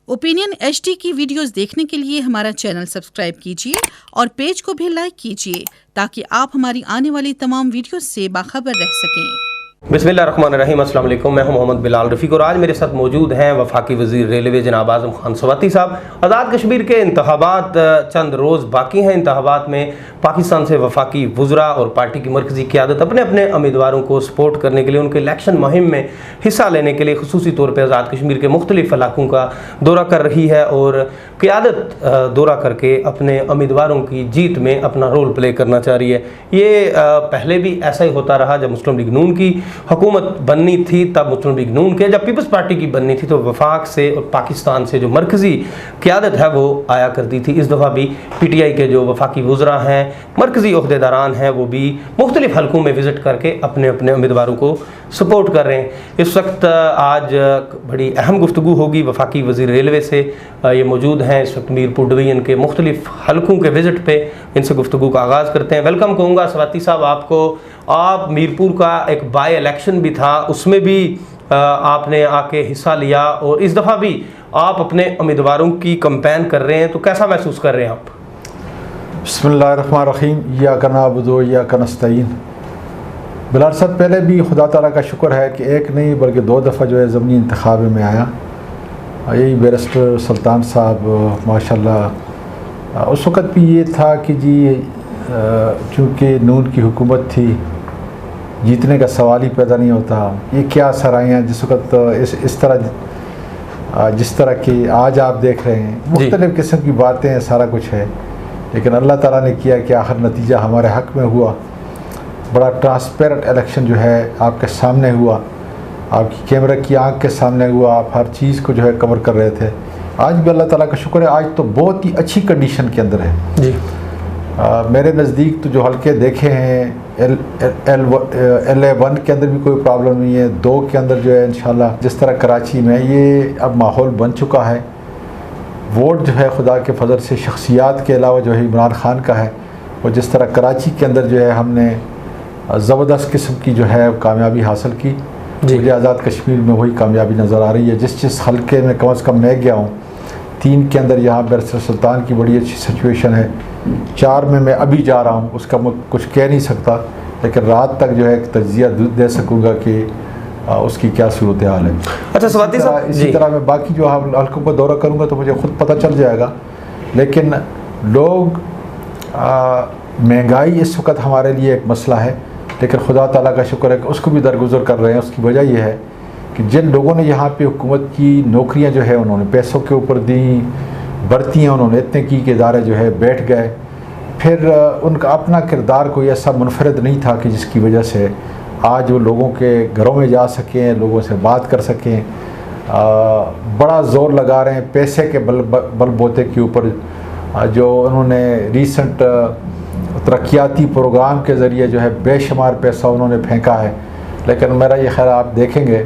Opinion HD की videos देखने के लिए हमारा चैनल सब्सक्राइब कीजिए और पेज को भी लाइक कीजिए ताकि आप हमारी आने वाली तमाम वीडियोस से बाखबर रह सकें। बिस्मिल्लाहिर्रहमानिर्रहीम, अस्सलाम वालेकुम। मैं हूं मोहम्मद बिलाल रफ़ीक और आज मेरे साथ मौजूद हैं वफाकी वज़ीर रेलवे जनाब आज़म खान स्वाती साहब। आज़ाद कश्मीर के इंतखाबात चंद रोज़ बाकी हैं। इंतखाबात में पाकिस्तान से वफाकी वज़रा और पार्टी की मरकज़ी क़यादत अपने अपने उम्मीदवारों को सपोर्ट करने के लिए, उनके इलेक्शन मुहिम में हिस्सा लेने के लिए ख़ुसूसी तौर पर आज़ाद कश्मीर के मुख्तलिफ़ इलाकों का दौरा कर रही है और क़यादत दौरा करके अपने उम्मीदवारों की जीत में अपना रोल प्ले करना चाह रही है। ये पहले भी ऐसा ही होता रहा। जब मुस्लिम लीग नून की हुकूमत बननी थी तब मुस्लिम लीग नून के, जब पीपल्स पार्टी की बननी थी तो वफाक से और पाकिस्तान से जो मरकज़ी क़यादत है वो आया करती थी। इस दफ़ा भी PTI के जो वफाकी वज़रा हैं, मरकज़ी ओहदेदारान हैं, वो भी मुख्तलिफ़ हलकों में विज़िट करके अपने अपने उम्मीदवारों को सपोर्ट कर रहे हैं। इस वक्त आज बड़ी अहम गुफ्तगू होगी वफाकी वज़ीर रेलवे से। ये मौजूद हैं इस वक्त मीरपुर डिवीज़न के मुख्तलिफ़ हलकों के विज़िट पे। इनसे गुफ्तगू का आगाज़ करते हैं। वेलकम कहूँगा स्वाति साहब आपको। आप मीरपुर का एक बाई इलेक्शन भी था, उसमें भी आपने आके हिस्सा लिया और इस दफ़ा भी आप अपने उम्मीदवारों की कैंपेन कर रहे हैं, तो कैसा महसूस कर रहे हैं आप? बिस्मिल्लाहिर्रहमानिर्रहीम, इय्याका नअबुदु व इय्याका नस्तईन। बिलाल साहब, पहले भी खुदा ताला का शुक्र है कि एक नहीं बल्कि 2 दफ़ा जो है ज़मीनी इंतखाब में आया। यही बैरिस्टर सुल्तान साहब माशाल्लाह, उस वक़्त भी ये था कि जी चूँकि नून की हुकूमत थी, जीतने का सवाल ही पैदा नहीं होता। ये क्या सराहियाँ जिस वक़्त इस तरह जिस तरह की आज आप देख रहे हैं, मुख्तलिफ़ किस्म की बातें हैं, सारा कुछ है, लेकिन अल्लाह ताला ने किया कि आखिर नतीजा हमारे हक़ में हुआ। बड़ा ट्रांसपेरेंट इलेक्शन जो है आपके सामने हुआ, आपकी कैमरा की आंख के सामने हुआ, आप हर चीज़ को जो है कवर कर रहे थे। आज भी अल्लाह ताला का शुक्र है, आज तो बहुत ही अच्छी कंडीशन के अंदर है जी। मेरे नज़दीक तो जो हल्के देखे हैं LA1 के अंदर भी कोई प्रॉब्लम नहीं है। 2 के अंदर जो है इंशाल्लाह, जिस तरह कराची में ये अब माहौल बन चुका है, वोट जो है खुदा के फजल से शख्सियात के अलावा जो है इमरान खान का है, और जिस तरह कराची के अंदर जो है हमने ज़बरदस्त किस्म की जो है कामयाबी हासिल की, मुझे आज़ाद कश्मीर में वही कामयाबी नज़र आ रही है। जिस हल्के में कम अज़ कम मैं गया हूँ, 3 के अंदर यहाँ बैरिस्टर सुल्तान की बड़ी अच्छी सिचुएशन है। 4 में मैं अभी जा रहा हूँ, उसका मैं कुछ कह नहीं सकता, लेकिन रात तक जो है एक तज्जिया दे सकूँगा कि उसकी क्या सूरत हाल है। अच्छा स्वाति साहब, इसी तरह मैं बाकी जो हल्कों का दौरा करूँगा तो मुझे ख़ुद पता चल जाएगा। लेकिन लोग महंगाई इस वक्त हमारे लिए एक मसला है, लेकिन खुदा ताला का शुक्र है कि उसको भी दरगुजर कर रहे हैं। उसकी वजह यह है कि जिन लोगों ने यहाँ पे हुकूमत की नौकरियाँ जो है उन्होंने पैसों के ऊपर दी, भर्तियाँ उन्होंने इतने की कि इदारे जो है बैठ गए। फिर उनका अपना किरदार कोई ऐसा मुनफरद नहीं था कि जिसकी वजह से आज वो लोगों के घरों में जा सकें, लोगों से बात कर सकें। बड़ा ज़ोर लगा रहे हैं पैसे के बलबूते के ऊपर। जो उन्होंने रीसेंट तरक्याती प्रोग्राम के ज़रिए जो है बेशुमार पैसा उन्होंने फेंका है, लेकिन मेरा ये ख्याल आप देखेंगे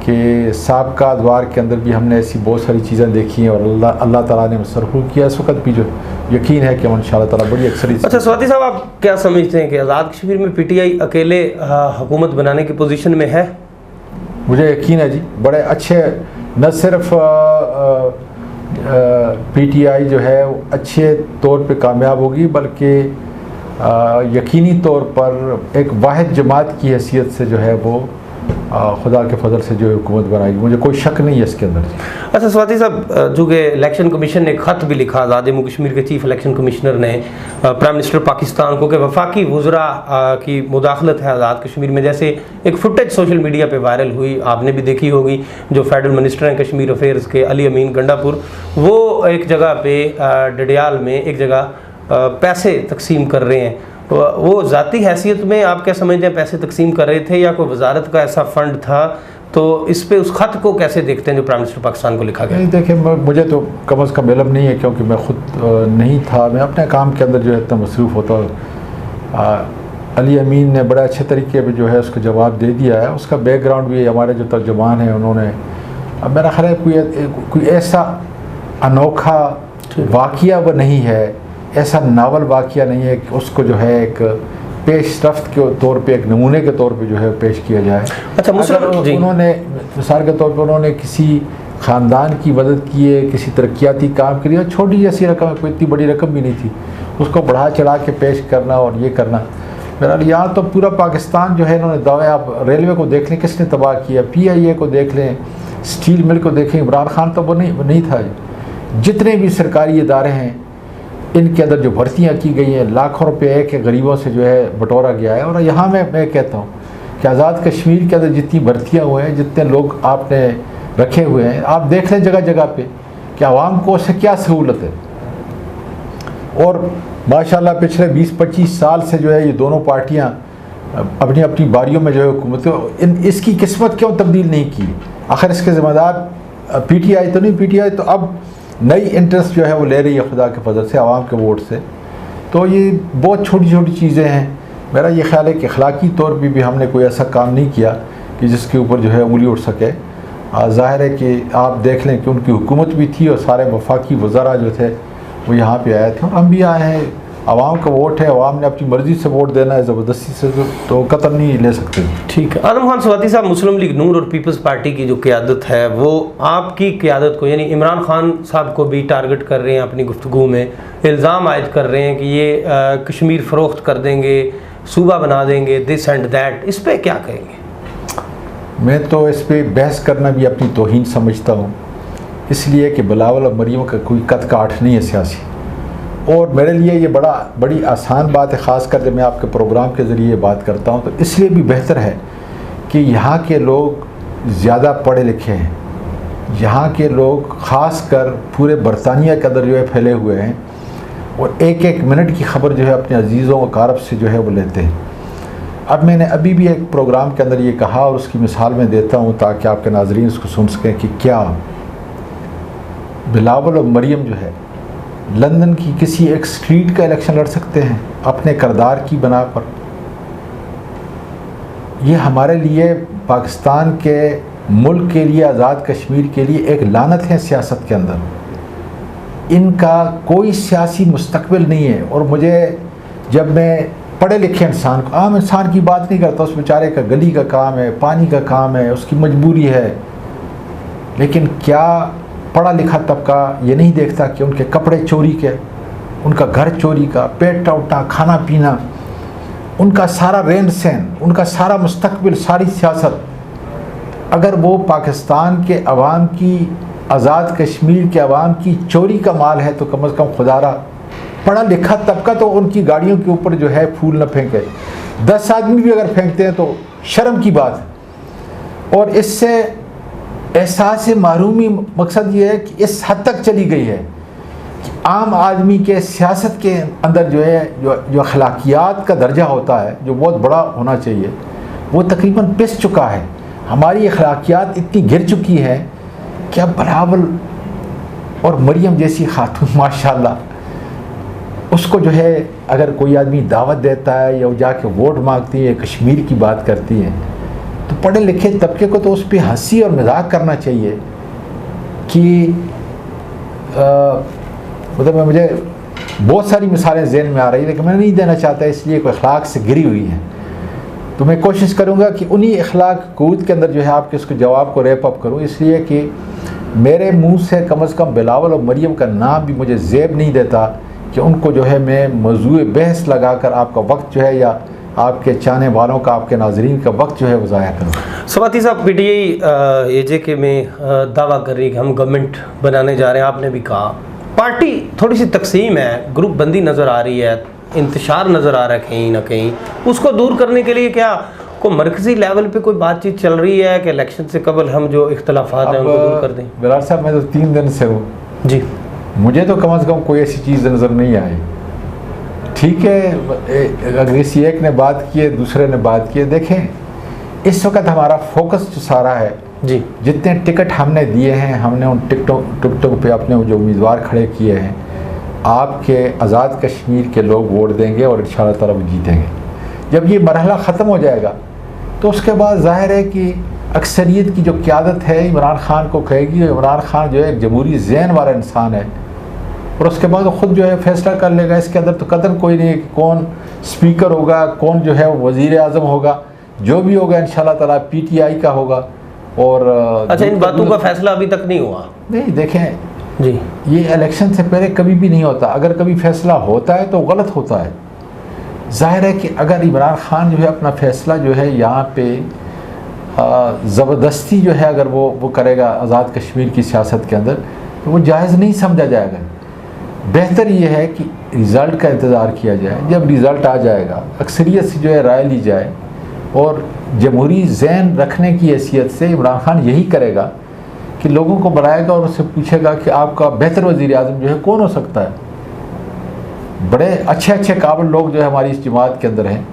कि साबका अदवार के अंदर भी हमने ऐसी बहुत सारी चीज़ें देखी हैं और अल्लाह ताला ने सरफू किया। इस वक्त भी जो यकीन है कि हम इंशाअल्लाह ताला बड़ी अक्सरियत। अच्छा स्वाति साहब, आप क्या समझते हैं कि आज़ाद कश्मीर में PTI अकेले हुकूमत बनाने की पोजीशन में है? मुझे यकीन है जी, बड़े अच्छे, न सिर्फ PTI जो है अच्छे तौर पे कामयाब होगी, बल्कि यकीनी तौर पर एक वाहिद जमात की हैसियत से जो है वो खुदा के फजल से जो हुकूमत बनाएगी। मुझे कोई शक नहीं है इसके अंदर। अच्छा स्वाति साहब, चूँकि इलेक्शन कमीशन ने ख़त भी लिखा, आज़ाद जम्मू कश्मीर के चीफ इलेक्शन कमिश्नर ने प्राइम मिनिस्टर पाकिस्तान को, कि वफाकी वज़रा की मुदाखलत है आज़ाद कश्मीर में। जैसे एक फुटेज सोशल मीडिया पे वायरल हुई, आपने भी देखी होगी, जो फेडरल मिनिस्टर हैं कश्मीर अफेयर्स के अली अमीन गंडापुर, वो एक जगह पे डडियाल में एक जगह पैसे तकसीम कर रहे हैं। वो ज़ाती हैसियत में आप क्या समझते हैं, पैसे तकसीम कर रहे थे या कोई वजारत का ऐसा फ़ंड था? तो इस पे उस ख़त को कैसे देखते हैं जो प्राइम मिनिस्टर पाकिस्तान को लिखा गया? नहीं देखिए, मुझे तो कम अज़ कम इल्म नहीं है, क्योंकि मैं ख़ुद नहीं था, मैं अपने काम के अंदर जो है इतना मसरूफ़ होता। अली अमीन ने बड़े अच्छे तरीके पर जो है उसको जवाब दे दिया है। उसका बैकग्राउंड भी हमारे जो तर्जुमान हैं उन्होंने, अब मेरा ख्याल है कोई ऐसा अनोखा वाक़या वो नहीं है, ऐसा नावल वाक़या नहीं है कि उसको जो है एक पेशरफ्त के तौर पे, एक नमूने के तौर पे जो है पेश किया जाए। अच्छा, उन्होंने मिसाल के तौर पर उन्होंने किसी ख़ानदान की मदद की है, किसी तरक्याती काम के लिए, छोटी जैसी रकम है, कोई इतनी बड़ी रकम भी नहीं थी, उसको बढ़ा चढ़ा के पेश करना और ये करना। बहरहाल यहाँ तो पूरा पाकिस्तान जो है इन्होंने दावे, आप रेलवे को देख लें किसने तबाह किया, PIA को देख लें, स्टील मिल को देखें, इमरान खान तो वो नहीं था। जितने भी सरकारी इदारे हैं इनके अंदर जो भर्तियाँ की गई हैं, लाखों रुपये एक गरीबों से जो है बटोरा गया है। और यहाँ मैं कहता हूँ कि आज़ाद कश्मीर के अंदर जितनी भर्तियाँ हुए हैं, जितने लोग आपने रखे हुए हैं, आप देख लें जगह जगह पे कि आवाम को उससे क्या सहूलत है। और माशाल्लाह पिछले 20-25 साल से जो है ये दोनों पार्टियां अपनी अपनी बारियों में जो है हुकूमत, इसकी किस्मत क्यों तब्दील नहीं की? आखिर इसके ज़िम्मेदार PTI तो नहीं, PTI तो अब नई इंटरेस्ट जो है वो ले रही है खुदा के फजल से, आवाम के वोट से। तो ये बहुत छोटी छोटी चीज़ें हैं। मेरा ये ख्याल है कि अखलाकी तौर पर भी हमने कोई ऐसा काम नहीं किया कि जिसके ऊपर जो है उंगली उठ सके। ज़ाहिर है कि आप देख लें कि उनकी हुकूमत भी थी और सारे वफाकी वज़रा जो थे वो यहाँ पे आए थे, और हम भी आए हैं। आवाम का वोट है, आवाम ने अपनी मर्ज़ी से वोट देना है, ज़बरदस्ती से तो कतल नहीं ले सकते। ठीक है। आदम खान स्वाति साहब, मुस्लिम लीग नून और पीपल्स पार्टी की जो क़यादत है वो आपकी क़यादत को, यानी इमरान खान साहब को भी टारगेट कर रहे हैं, अपनी गुफ्तगू में इल्ज़ाम आयद कर रहे हैं कि ये कश्मीर फ़रोख्त कर देंगे, सूबा बना देंगे, दिस एंड दैट, इस पर क्या कहेंगे? मैं तो इस पर बहस करना भी अपनी तौहीन समझता हूँ, इसलिए कि बिलावल और मरियम का कोई कद काठ नहीं है सियासी। और मेरे लिए ये बड़ी आसान बात है, ख़ास कर जब मैं आपके प्रोग्राम के ज़रिए बात करता हूँ, तो इसलिए भी बेहतर है कि यहाँ के लोग ज़्यादा पढ़े लिखे हैं। यहाँ के लोग ख़ास कर पूरे बरतानिया के अंदर जो है फैले हुए हैं और एक एक मिनट की खबर जो है अपने अजीज़ों और कारब से जो है वो लेते हैं। अब मैंने अभी भी एक प्रोग्राम के अंदर ये कहा और उसकी मिसाल मैं देता हूँ ताकि आपके नाज़रीन उसको सुन सकें कि क्या बिलावल और मरियम जो है लंदन की किसी एक स्ट्रीट का इलेक्शन लड़ सकते हैं अपने किरदार की बना पर। ये हमारे लिए, पाकिस्तान के मुल्क के लिए, आज़ाद कश्मीर के लिए एक लानत है सियासत के अंदर। इनका कोई सियासी मुस्तकबिल नहीं है। और मुझे, जब मैं पढ़े लिखे इंसान को, आम इंसान की बात नहीं करता, उस बेचारे का गली का काम है, पानी का काम है, उसकी मजबूरी है, लेकिन क्या पढ़ा लिखा तबका ये नहीं देखता कि उनके कपड़े चोरी के, उनका घर चोरी का, पेट टौटा, खाना पीना, उनका सारा रहन सहन, उनका सारा मुस्तकबिल, सारी सियासत, अगर वो पाकिस्तान के अवाम की, आज़ाद कश्मीर के अवाम की चोरी का माल है, तो कम से कम खुदारा पढ़ा लिखा तबका तो उनकी गाड़ियों के ऊपर जो है फूल न फेंके। 10 आदमी भी अगर फेंकते हैं तो शर्म की बात है। और इससे एहसास महरूमी मकसद ये है कि इस हद तक चली गई है कि आम आदमी के सियासत के अंदर जो है जो अखलाकियात का दर्जा होता है, जो बहुत बड़ा होना चाहिए, वो तकरीबन पिस चुका है। हमारी अखलाकियात इतनी गिर चुकी है कि अब बिलावल और मरियम जैसी खातून माशाल्लाह, उसको जो है अगर कोई आदमी दावत देता है या वो जाके वोट मांगती है, कश्मीर की बात करती है, तो पढ़े लिखे तबके को तो उस पर हंसी और मजाक करना चाहिए कि मतलब मुझे बहुत सारी मिसालें ज़हन में आ रही है, लेकिन मैं नहीं देना चाहता, इसलिए कोई अखलाक से गिरी हुई है। तो मैं कोशिश करूँगा कि उन्हीं अखलाक कूद के अंदर जो है आपके उसके जवाब को रैप अप करूँ, इसलिए कि मेरे मुँह से कम से कम बिलावल और मरियम का नाम भी मुझे ज़ेब नहीं देता कि उनको जो है मैं मौजूए बहस लगाकर आपका वक्त जो है, या आपके चाहने वालों का, आपके नाजरीन का वक्त जो है वो ज़ाया करूँ। स्वाति साहब, PTI AJK में दावा कर रही है कि हम गवर्नमेंट बनाने जा रहे हैं। आपने भी कहा पार्टी थोड़ी सी तकसीम है, ग्रुप बंदी नज़र आ रही है, इंतशार नज़र आ रहा है कहीं ना कहीं। उसको दूर करने के लिए क्या को मरकज़ी लेवल पे कोई बातचीत चल रही है कि इलेक्शन से कबल हम जो इख्तलाफात हैं उनको दूर कर दें? बिलाल साहब, मैं तो 3 दिन से हूँ जी, मुझे तो कम से कम कोई ऐसी चीज़ नज़र नहीं आई। ठीक है, अगर किसी एक ने बात की है, दूसरे ने बात की है, देखें इस वक्त हमारा फोकस जो सारा है जी, जितने टिकट हमने दिए हैं, हमने उन टिकटों पे अपने जो उम्मीदवार खड़े किए हैं, आपके आज़ाद कश्मीर के लोग वोट देंगे और इंशाअल्लाह ताला वो जीतेंगे। जब ये मरहला ख़त्म हो जाएगा तो उसके बाद ज़ाहिर है कि अक्सरियत की जो क़यादत है इमरान खान को कहेगी। इमरान खान जो है एक जमहूरी ज़हन वाला इंसान है और उसके बाद ख़ुद जो है फ़ैसला कर लेगा। इसके अंदर तो कतन कोई नहीं है कि कौन स्पीकर होगा, कौन जो है वज़ीर आज़म होगा। जो भी होगा इंशाअल्लाह ताला PTI का होगा और अच्छा, इन बातों का फैसला अभी तक नहीं हुआ? नहीं, देखें जी, ये इलेक्शन से पहले कभी भी नहीं होता। अगर कभी फैसला होता है तो गलत होता है। जाहिर है कि अगर इमरान खान जो है अपना फैसला जो है यहाँ पे ज़बरदस्ती जो है अगर वो करेगा आज़ाद कश्मीर की सियासत के अंदर, तो वो जायज़ नहीं समझा जाएगा। बेहतर ये है कि रिज़ल्ट का इंतज़ार किया जाए। जब रिज़ल्ट आ जाएगा, अक्सरियत से जो है राय ली जाए, और जमहूरी ज़हन रखने की हैसियत से इमरान खान यही करेगा कि लोगों को बुलाएगा और उससे पूछेगा कि आपका बेहतर वज़ीर आज़म जो है कौन हो सकता है। बड़े अच्छे अच्छे काबिल लोग जो है हमारी इस जमात के अंदर हैं।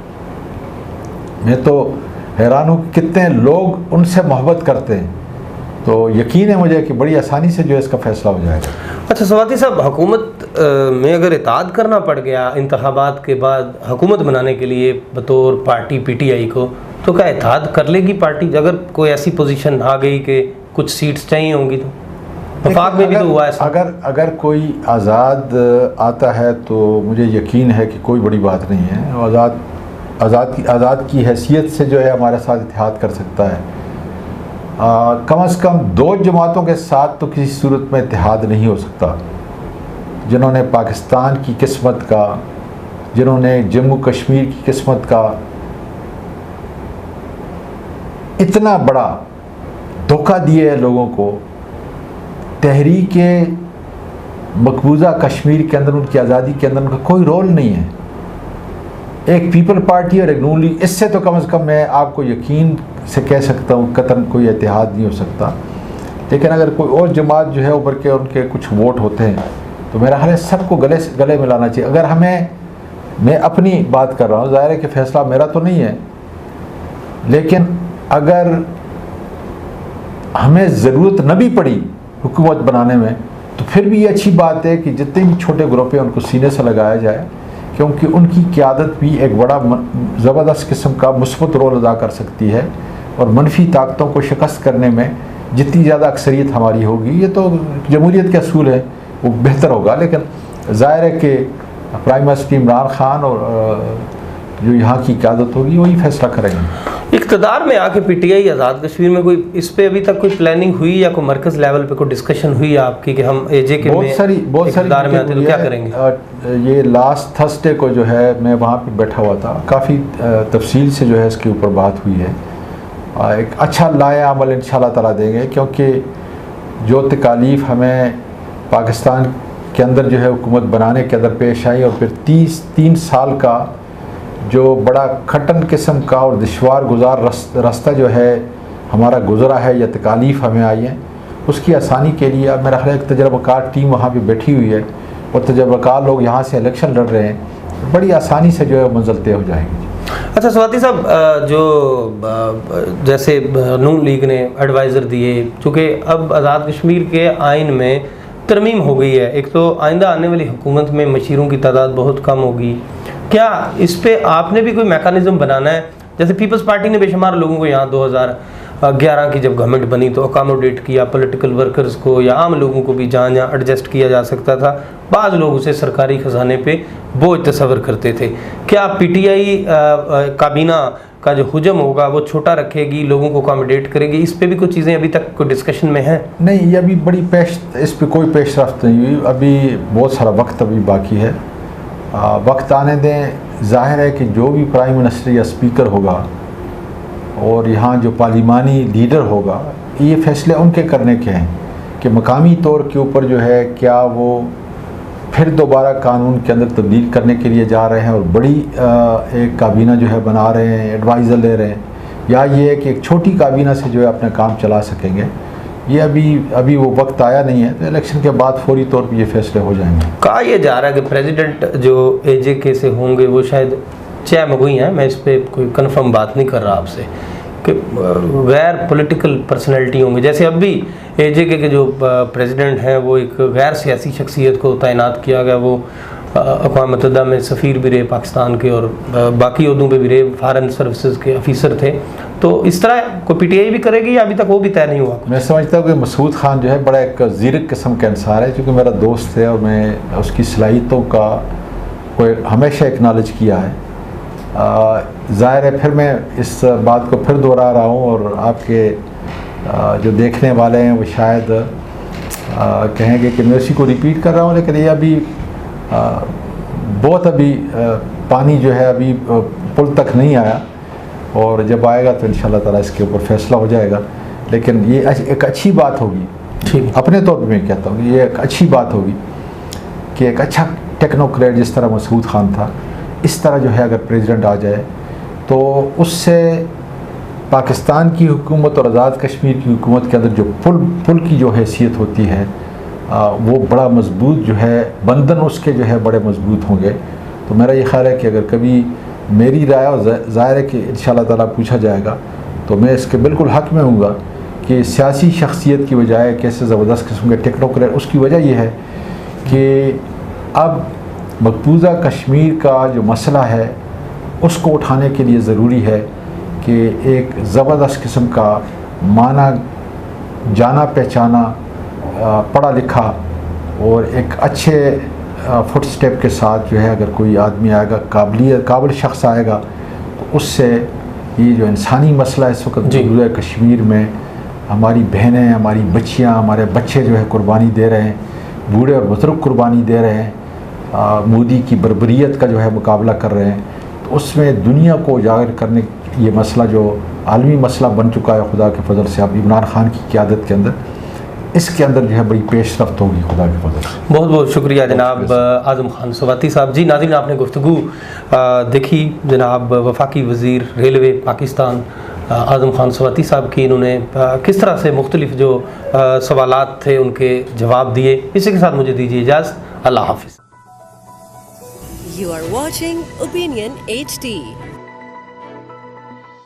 मैं तो हैरान हूँ कि कितने लोग उनसे मोहब्बत करते हैं। तो यकीन है मुझे कि बड़ी आसानी से जो है इसका फैसला हो जाएगा। अच्छा सवाती साहब, हुकूमत में अगर इताद करना पड़ गया इंतखाबात के बाद हुकूमत बनाने के लिए बतौर पार्टी PTI को, तो क्या इताद कर लेगी पार्टी? अगर कोई ऐसी पोजीशन आ गई कि कुछ सीट्स चाहिए होंगी तो वफाक में भी तो हुआ ऐसा। अगर कोई आज़ाद आता है तो मुझे यकीन है कि कोई बड़ी बात नहीं है। आज़ाद की हैसियत से जो है हमारे साथ इत्तेहाद कर सकता है। कम से कम 2 जमातों के साथ तो किसी सूरत में इत्तेहाद नहीं हो सकता, जिन्होंने पाकिस्तान की किस्मत का, जिन्होंने जम्मू कश्मीर की किस्मत का इतना बड़ा धोखा दिए है लोगों को। तहरीक मकबूजा कश्मीर के अंदर, उनकी आज़ादी के अंदर उनका कोई रोल नहीं है। एक पीपल पार्टी और एक नून लीग, इससे तो कम से कम मैं आपको यकीन से कह सकता हूँ कतन कोई इत्तेहाद नहीं हो सकता। लेकिन अगर कोई और जमात जो है उभर के उनके कुछ वोट होते हैं तो मेरा ख्याल है सबको गले मिलाना चाहिए। अगर मैं अपनी बात कर रहा हूँ, ज़ाहिर है कि फ़ैसला मेरा तो नहीं है, लेकिन अगर हमें ज़रूरत न भी पड़ी हुकूमत बनाने में, तो फिर भी ये अच्छी बात है कि जितने भी छोटे ग्रुप हैं उनको सीने से लगाया जाए, क्योंकि उनकी क़यादत भी एक बड़ा ज़बरदस्त किस्म का मुस्बत रोल अदा कर सकती है, और मनफी ताकतों को शिकस्त करने में जितनी ज़्यादा अक्सरियत हमारी होगी, ये तो जमहूरियत के असूल है, वो बेहतर होगा। लेकिन ज़ाहिर है कि प्राइम मिनिस्टर इमरान खान और जो यहाँ की क़यादत होगी वही फैसला करेंगे। इक़्तिदार में आके PTI आज़ाद कश्मीर में कोई इस पे अभी तक कोई प्लानिंग हुई या कोई मरकज़ लेवल पे कोई डिस्कशन हुई आपकी कि हम AJ के बहुत सारी इक़्तिदार में आते तो क्या करेंगे? ये लास्ट थर्सडे को जो है मैं वहाँ पे बैठा हुआ था, काफ़ी तफसील से जो है इसके ऊपर बात हुई है। एक अच्छा लाया अमल इंशाल्लाह ताला देंगे, क्योंकि जो तकालीफ हमें पाकिस्तान के अंदर जो है हुकूमत बनाने के अंदर पेश आई, और फिर 3 साल का जो बड़ा खटन किस्म का और दुश्वार गुजार रास्ता जो है हमारा गुजरा है या तकालीफ हमें आई है, उसकी आसानी के लिए अब मेरा ख्याल एक तजर्बाकार टीम वहाँ पे बैठी हुई है, और तजर्बाकार लोग यहाँ से इलेक्शन लड़ रहे हैं। बड़ी आसानी से जो है मंजिल तय हो जाएगी। अच्छा स्वाति साहब, जो जैसे नून लीग ने एडवाइज़र दिए, चूँकि अब आज़ाद कश्मीर के आइन में तरमीम हो गई है, एक तो आइंदा आने वाली हुकूमत में मशीरों की तादाद बहुत कम होगी, क्या इस पे आपने भी कोई मेकानिज़म बनाना है? जैसे पीपल्स पार्टी ने बेशुमार लोगों को यहाँ 2011 की जब गवर्नमेंट बनी तो अकोमोडेट किया, पॉलिटिकल वर्कर्स को या आम लोगों को भी जहाँ जहाँ एडजस्ट किया जा सकता था। बाज़ लोग उसे सरकारी ख़जाने पे बोझ तस्वर करते थे। क्या PTI काबीना का जो हुजम होगा वो छोटा रखेगी, लोगों को अकोमोडेट करेगी? इस पे भी कुछ चीज़ें अभी तक कोई डिस्कशन में हैं? नहीं, ये अभी इस पर कोई पेशरफ्त नहीं हुई। अभी बहुत सारा वक्त अभी बाकी है, वक्त आने दें। जाहिर है कि जो भी प्राइम मिनिस्टर या स्पीकर होगा और यहाँ जो पार्लिमानी लीडर होगा, ये फैसले उनके करने के हैं कि मकामी तौर के ऊपर जो है क्या वो फिर दोबारा कानून के अंदर तब्दील करने के लिए जा रहे हैं और बड़ी एक काबीना जो है बना रहे हैं, एडवाइज़र ले रहे हैं, या ये है कि एक छोटी काबीना से जो है अपना काम चला सकेंगे। ये अभी वो वक्त आया नहीं है, तो इलेक्शन के बाद फौरी तौर पर ये फैसले हो जाएंगे। कहा यह जा रहा है कि प्रेसिडेंट जो AJ से होंगे वो शायद चाय मगुई हैं, मैं इस पर कोई कंफर्म बात नहीं कर रहा आपसे, कि गैर पॉलिटिकल पर्सनैलिटी होंगे। जैसे अब भी AJ के जो प्रेसिडेंट हैं वो एक गैर सियासी शख्सियत को तैनात किया गया, वो अक़वाम मुत्तहिदा में सफ़ीर भी रहे पाकिस्तान के, और बाकी उहदों पे भी रहे, फॉरेन सर्विसेज के ऑफिसर थे। तो इस तरह को PTI भी करेगी या अभी तक वो भी तय नहीं हुआ? मैं समझता हूँ कि मसूद खान जो है बड़ा एक ज़ीरक किस्म का इंसान है, क्योंकि मेरा दोस्त है और मैं उसकी सलाहियतों का कोई हमेशा एक्नॉलेज किया है। ज़ाहिर है फिर मैं इस बात को फिर दोहरा रहा हूँ और आपके जो देखने वाले हैं वो शायद कहेंगे कि मैं उसी को रिपीट कर रहा हूँ, लेकिन ये अभी बहुत अभी पानी जो है अभी पुल तक नहीं आया, और जब आएगा तो इंशाल्लाह ताला इसके ऊपर फैसला हो जाएगा। लेकिन ये एक अच्छी बात होगी, ठीक अपने तौर पर मैं कहता हूँ ये एक अच्छी बात होगी कि एक अच्छा टेक्नोक्रेट जिस तरह मसूद खान था, इस तरह जो है अगर प्रेसिडेंट आ जाए तो उससे पाकिस्तान की हुकूमत और आज़ाद कश्मीर की हुकूमत के अंदर जो पुल की जो हैसियत होती है वो बड़ा मजबूत जो है, बंधन उसके जो है बड़े मजबूत होंगे। तो मेरा ये ख्याल है कि अगर कभी मेरी राय, और ज़ाहिर है कि इंशाल्लाह ताला पूछा जाएगा, तो मैं इसके बिल्कुल हक़ में हूँगा कि सियासी शख्सियत की बजाय कैसे ज़बरदस्त किस्म के टेक्नोक्रेट, उसकी वजह यह है कि अब मकबूजा कश्मीर का जो मसला है उसको उठाने के लिए ज़रूरी है कि एक ज़बरदस्त किस्म का माना जाना पहचाना पढ़ा लिखा और एक अच्छे फुट स्टेप के साथ जो है अगर कोई आदमी आएगा, काबिल शख्स आएगा, तो उससे ये जो इंसानी मसला इस वक्त मकबूजा कश्मीर में हमारी बहनें, हमारी बच्चियाँ, हमारे बच्चे जो है कुर्बानी दे रहे हैं, बूढ़े और बुजुर्ग कुर्बानी दे रहे हैं, मोदी की बर्बरियत का जो है मुकाबला कर रहे हैं, तो उसमें दुनिया को उजागर करने ये मसला जो आलमी मसला बन चुका है खुदा के फजल से, अब इमरान खान की क़यादत के अंदर, इसके अंदर जो है बड़ी पेशरफ्त होगी खुदा के फजल से। बहुत बहुत शुक्रिया जनाब आज़म खान स्वाती साहब। जी नाज़रीन, आपने गुफ्तगू देखी जनाब वफाकी वज़ीर रेलवे पाकिस्तान आज़म खान स्वाती साहब की। इन्होंने किस तरह से मुख्तलिफ जो सवालात थे उनके जवाब दिए। इसी के साथ मुझे दीजिए इजाज़त। अल्लाह हाफ़िज़। You are watching Opinion HD.